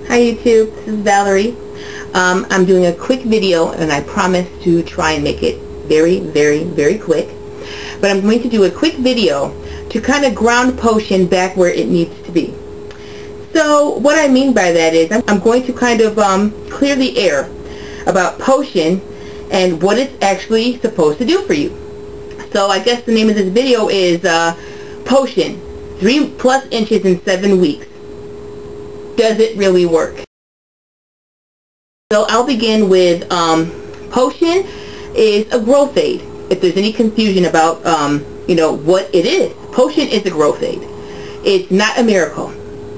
Hi YouTube, this is Valerie. I'm doing a quick video and I promise to try and make it very quick. But I'm going to do a quick video to kind of ground potion back where it needs to be. So what I mean by that is I'm going to kind of clear the air about potion and what it's actually supposed to do for you. So I guess the name of this video is Potion, 3+ inches in 7 weeks. Does it really work? So I'll begin with potion is a growth aid. If there's any confusion about what it is, potion is a growth aid. It's not a miracle.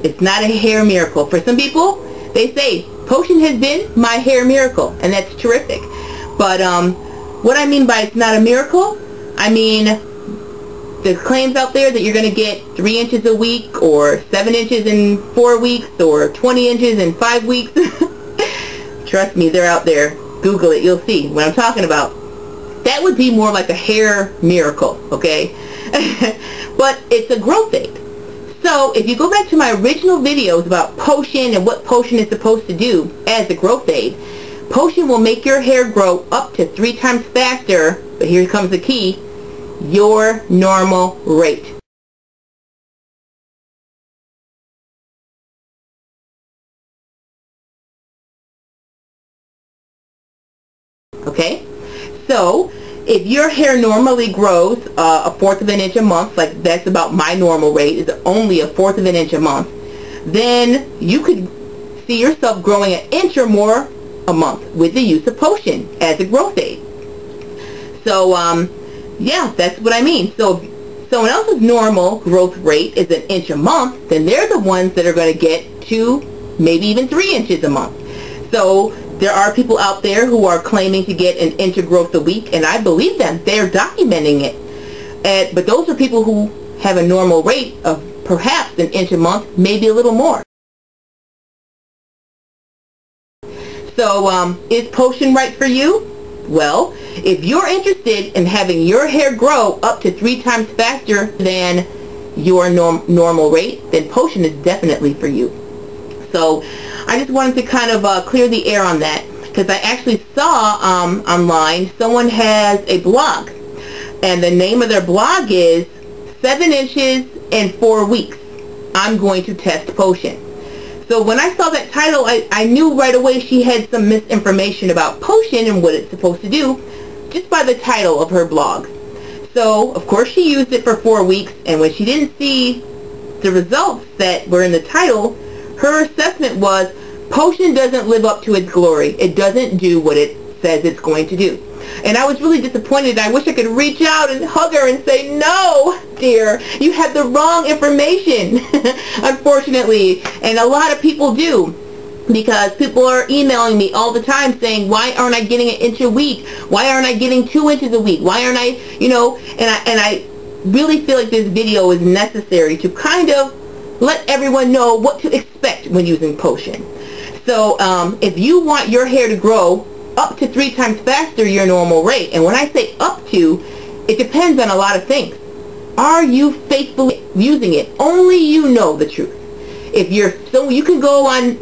It's not a hair miracle. For some people, they say potion has been my hair miracle, and that's terrific. But what I mean by it's not a miracle, I mean the claims out there that you're going to get 3 inches a week or 7 inches in 4 weeks or 20 inches in 5 weeks. Trust me, they're out there. Google it. You'll see what I'm talking about. That would be more like a hair miracle, okay? But it's a growth aid. So if you go back to my original videos about potion and what potion is supposed to do as a growth aid, potion will make your hair grow up to 3 times faster, but here comes the key, your normal rate. Okay? So, if your hair normally grows 1/4 of an inch a month, like that's about my normal rate, is only 1/4 of an inch a month, then you could see yourself growing 1 inch or more a month with the use of potion as a growth aid. So, yeah, that's what I mean. So if someone else's normal growth rate is 1 inch a month, then they're the ones that are going to get 2, maybe even 3 inches a month. So there are people out there who are claiming to get 1 inch of growth a week, and I believe them. They're documenting it. But those are people who have a normal rate of perhaps 1 inch a month, maybe a little more. So is potion right for you? Well, if you're interested in having your hair grow up to 3 times faster than your normal rate, then potion is definitely for you. So I just wanted to kind of clear the air on that, because I actually saw online someone has a blog, and the name of their blog is 7 inches in 4 weeks. I'm going to test potion. So when I saw that title, I knew right away she had some misinformation about potion and what it's supposed to do just by the title of her blog. So of course she used it for 4 weeks, and when she didn't see the results that were in the title, her assessment was potion doesn't live up to its glory. It doesn't do what it says it's going to do. And I was really disappointed. I wish I could reach out and hug her and say, no, dear, you had the wrong information, unfortunately. And a lot of people do, because people are emailing me all the time saying, why aren't I getting 1 inch a week? Why aren't I getting 2 inches a week? Why aren't I, and I really feel like this video is necessary to kind of let everyone know what to expect when using potion. So if you want your hair to grow up to 3 times faster your normal rate, and when I say up to, it depends on a lot of things. Are you faithfully using it? Only you know the truth. If you're, so you can go on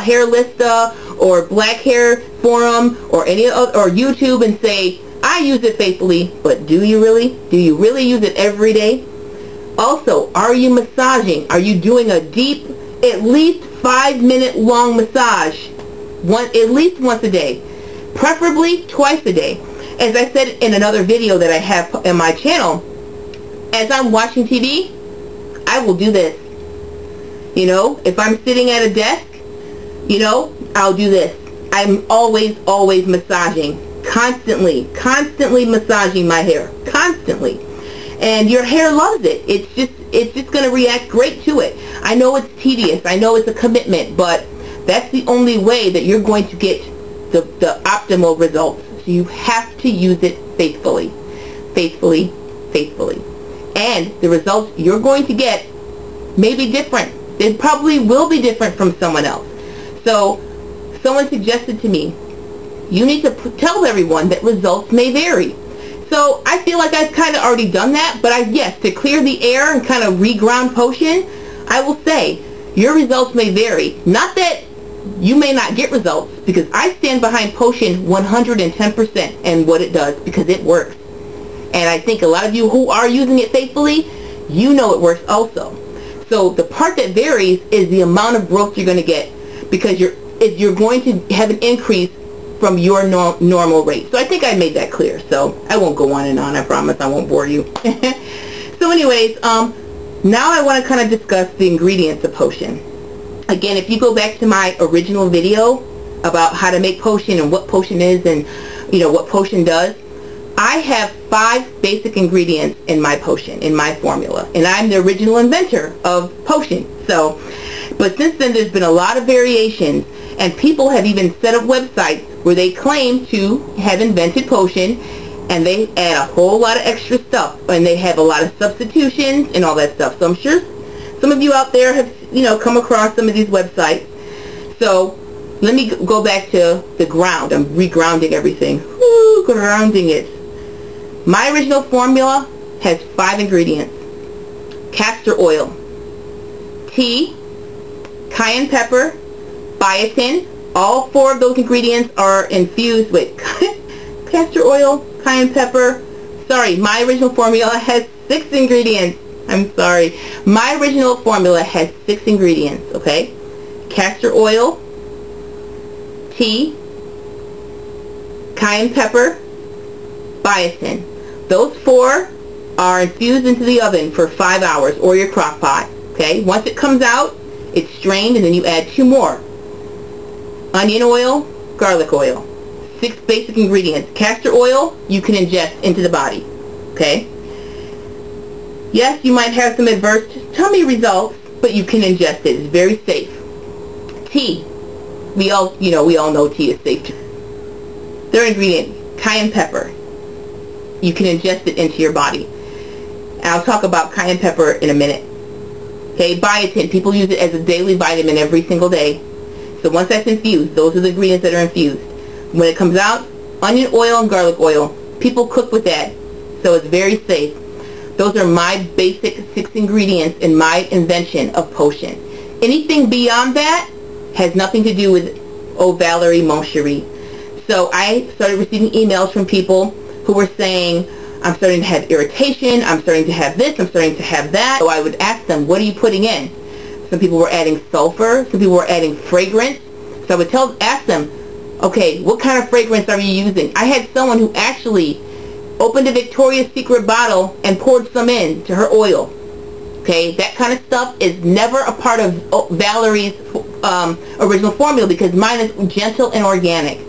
Hairlista or Black Hair Forum or any other, or YouTube and say, I use it faithfully, but do you really? Do you really use it every day? Also, are you massaging? Are you doing a deep, at least 5-minute long massage at least once a day? Preferably twice a day. As I said in another video that I have in my channel, as I'm watching TV, I will do this. If I'm sitting at a desk, I'll do this. I'm always massaging. Constantly massaging my hair. Constantly. And your hair loves it. It's just going to react great to it. I know it's tedious. I know it's a commitment, but that's the only way that you're going to get the optimal results. So you have to use it faithfully. And the results you're going to get may be different. They probably will be different from someone else. So someone suggested to me, you need to tell everyone that results may vary. So I feel like I've kind of already done that, but yes, to clear the air and kind of reground potion, I will say your results may vary. Not that you may not get results, because I stand behind Potion 110% and what it does, because it works. And I think a lot of you who are using it faithfully, you know it works also. So the part that varies is the amount of growth you're going to get, because you're going to have an increase from your normal rate. So I think I made that clear. So I won't go on and on. I promise I won't bore you. So anyways, now I want to kind of discuss the ingredients of Potion. Again, if you go back to my original video about how to make Potion and what Potion is and what Potion does, I have 5 basic ingredients in my Potion, in my formula, and I'm the original inventor of Potion. So, but since then there's been a lot of variations, and people have even set up websites where they claim to have invented Potion, and they add a whole lot of extra stuff, and they have a lot of substitutions and all that stuff. So I'm sure some of you out there have come across some of these websites. So let me go back to the ground. I'm regrounding everything. Woo, grounding it. My original formula has 5 ingredients: castor oil, tea, cayenne pepper, biotin. All 4 of those ingredients are infused with castor oil, cayenne pepper. Sorry, my original formula has 6 ingredients. I'm sorry. My original formula has 6 ingredients, okay? Castor oil, tea, cayenne pepper, biotin. Those 4 are infused into the oven for 5 hours, or your crock pot, okay? Once it comes out, it's strained, and then you add 2 more. Onion oil, garlic oil. 6 basic ingredients. Castor oil, you can ingest into the body, okay? Yes, you might have some adverse tummy results, but you can ingest it. It's very safe. Tea. We all know tea is safe. Third ingredient, cayenne pepper. You can ingest it into your body. And I'll talk about cayenne pepper in a minute. Okay, biotin. People use it as a daily vitamin every single day. So once that's infused, those are the ingredients that are infused. When it comes out, onion oil and garlic oil. People cook with that, so it's very safe. Those are my basic 6 ingredients in my invention of Potion. Anything beyond that has nothing to do with OhValerieMonCherie. So I started receiving emails from people who were saying, I'm starting to have irritation, I'm starting to have this, I'm starting to have that. So I would ask them, what are you putting in? Some people were adding sulfur, some people were adding fragrance. So I would ask them, okay, what kind of fragrance are you using? I had someone who actually opened a Victoria's Secret bottle and poured some in to her oil. Okay, that kind of stuff is never a part of Valerie's original formula, because mine is gentle and organic.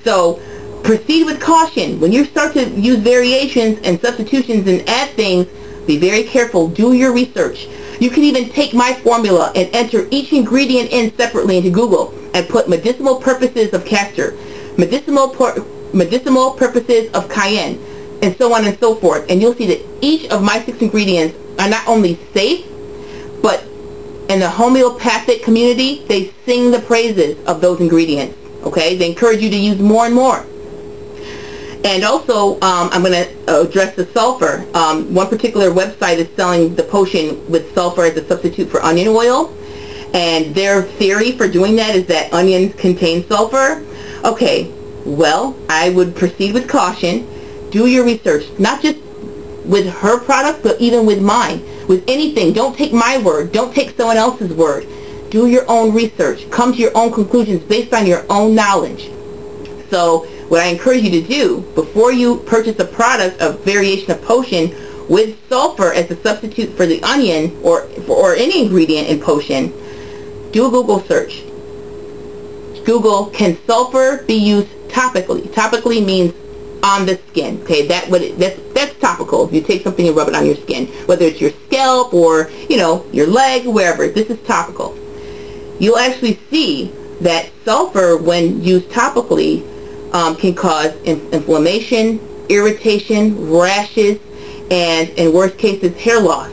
So proceed with caution. When you start to use variations and substitutions and add things, be very careful. Do your research. You can even take my formula and enter each ingredient in separately into Google and put medicinal purposes of castor, medicinal purposes of cayenne, and so on and so forth. And you'll see that each of my 6 ingredients are not only safe, but in the homeopathic community, they sing the praises of those ingredients. Okay, they encourage you to use more and more. And also, I'm going to address the sulfur. One particular website is selling the Potion with sulfur as a substitute for onion oil. And their theory for doing that is that onions contain sulfur. Okay, well, I would proceed with caution. Do your research, not just with her product, but even with mine. With anything, don't take my word. Don't take someone else's word. Do your own research. Come to your own conclusions based on your own knowledge. So what I encourage you to do before you purchase a product, a variation of Potion with sulfur as a substitute for the onion or any ingredient in Potion, do a Google search. Google, can sulfur be used topically? Topically means on the skin. Okay, that's topical. If you take something and rub it on your skin, whether it's your scalp or your leg, wherever, this is topical. You'll actually see that sulfur, when used topically, can cause inflammation, irritation, rashes, and in worst cases, hair loss.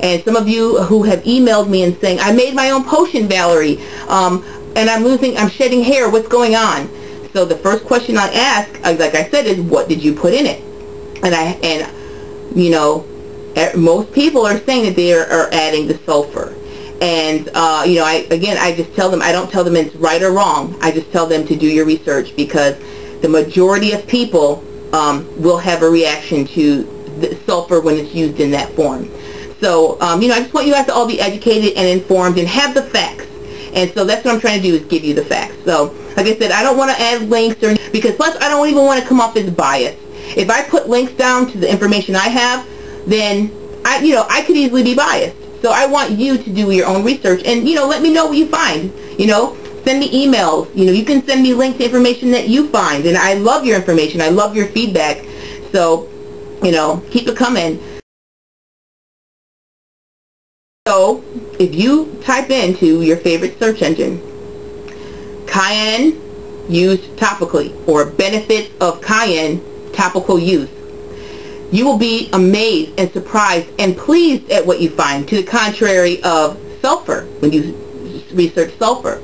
And some of you who have emailed me and saying, I made my own Potion, Valerie, and I'm shedding hair, what's going on? So the first question I ask, like I said, is what did you put in it? And most people are saying that they are adding the sulfur. And you know, I just tell them, I don't tell them it's right or wrong. I just tell them to do your research, because the majority of people will have a reaction to the sulfur when it's used in that form. So you know, I just want you guys to all be educated and informed and have the facts. And so that's what I'm trying to do, is give you the facts. So like I said, I don't want to add links or anything, because plus I don't even want to come off as biased. If I put links down to the information I have, then you know, I could easily be biased. So I want you to do your own research and, you know, let me know what you find. You know, send me emails. You know, you can send me links to information that you find. And I love your information. I love your feedback. So, you know, keep it coming. So if you type into your favorite search engine, Cayenne used topically, or benefits of Cayenne topical use, you will be amazed and surprised and pleased at what you find, to the contrary of sulfur when you research sulfur.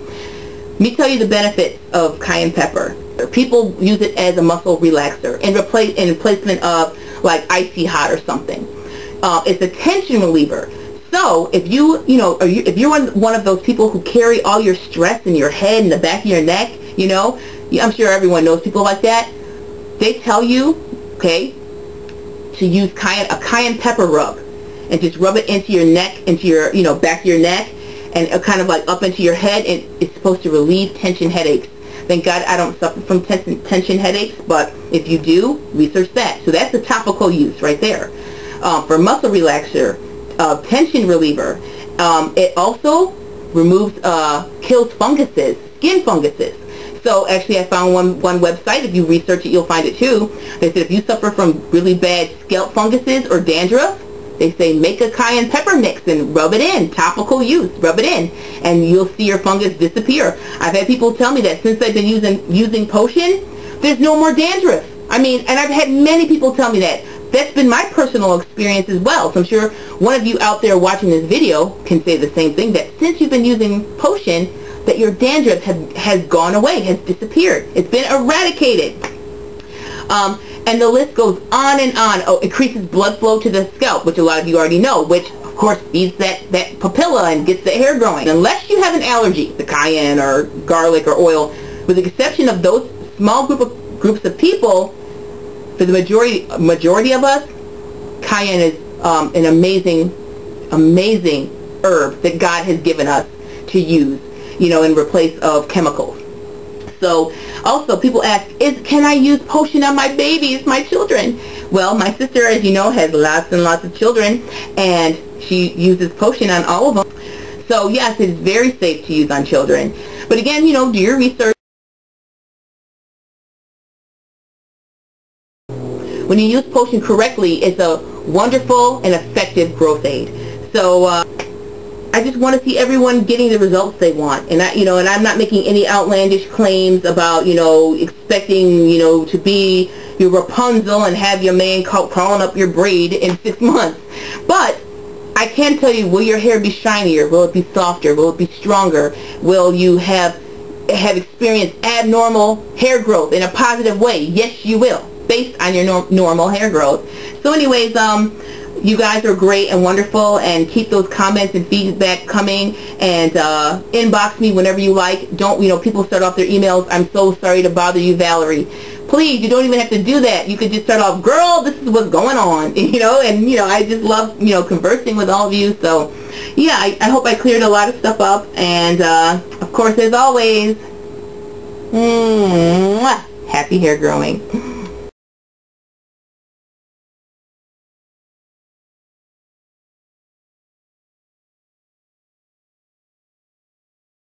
Let me tell you the benefits of cayenne pepper. People use it as a muscle relaxer in replacement of like icy hot or something. It's a tension reliever. So if if you're one of those people who carry all your stress in your head and the back of your neck, you know, I'm sure everyone knows people like that. They tell you, okay, to use a cayenne pepper rub, and just rub it into your neck, into your, you know, back of your neck, and kind of like up into your head, and it's supposed to relieve tension headaches. Thank God I don't suffer from tension headaches, but if you do, research that. So that's a topical use right there. For muscle relaxer, tension reliever, it also removes, kills funguses, skin funguses. So actually I found one website, if you research it you'll find it too. They said if you suffer from really bad scalp funguses or dandruff, they say make a cayenne pepper mix and rub it in, topical use, rub it in, and you'll see your fungus disappear. I've had people tell me that since I've been using potion, there's no more dandruff. I mean, and I've had many people tell me that. That's been my personal experience as well. So I'm sure one of you out there watching this video can say the same thing, that since you've been using potion, that your dandruff has gone away, has disappeared. It's been eradicated. And the list goes on and on. Oh, increases blood flow to the scalp, which a lot of you already know, which of course feeds that papilla and gets the hair growing. Unless you have an allergy to cayenne or garlic or oil, with the exception of those small groups of people, for the majority of us, cayenne is an amazing herb that God has given us to use, you know, in replace of chemicals. So also people ask, can I use potion on my babies, my children? Well, my sister, as you know, has lots and lots of children, and she uses potion on all of them. So yes, it's very safe to use on children. But again, you know, do your research. When you use potion correctly, it's a wonderful and effective growth aid. So I just want to see everyone getting the results they want, and I'm not making any outlandish claims about, you know, expecting, you know, to be your Rapunzel and have your man crawling up your braid in 6 months. But I can tell you, will your hair be shinier? Will it be softer? Will it be stronger? Will you have experienced abnormal hair growth in a positive way? Yes, you will, based on your normal hair growth. So anyways, you guys are great and wonderful, and keep those comments and feedback coming, and inbox me whenever you like. Don't, you know, people start off their emails, I'm so sorry to bother you, Valerie. Please, you don't even have to do that. You could just start off, girl, this is what's going on, you know, and, you know, I just love, you know, conversing with all of you. So yeah, I hope I cleared a lot of stuff up, and of course, as always, happy hair growing.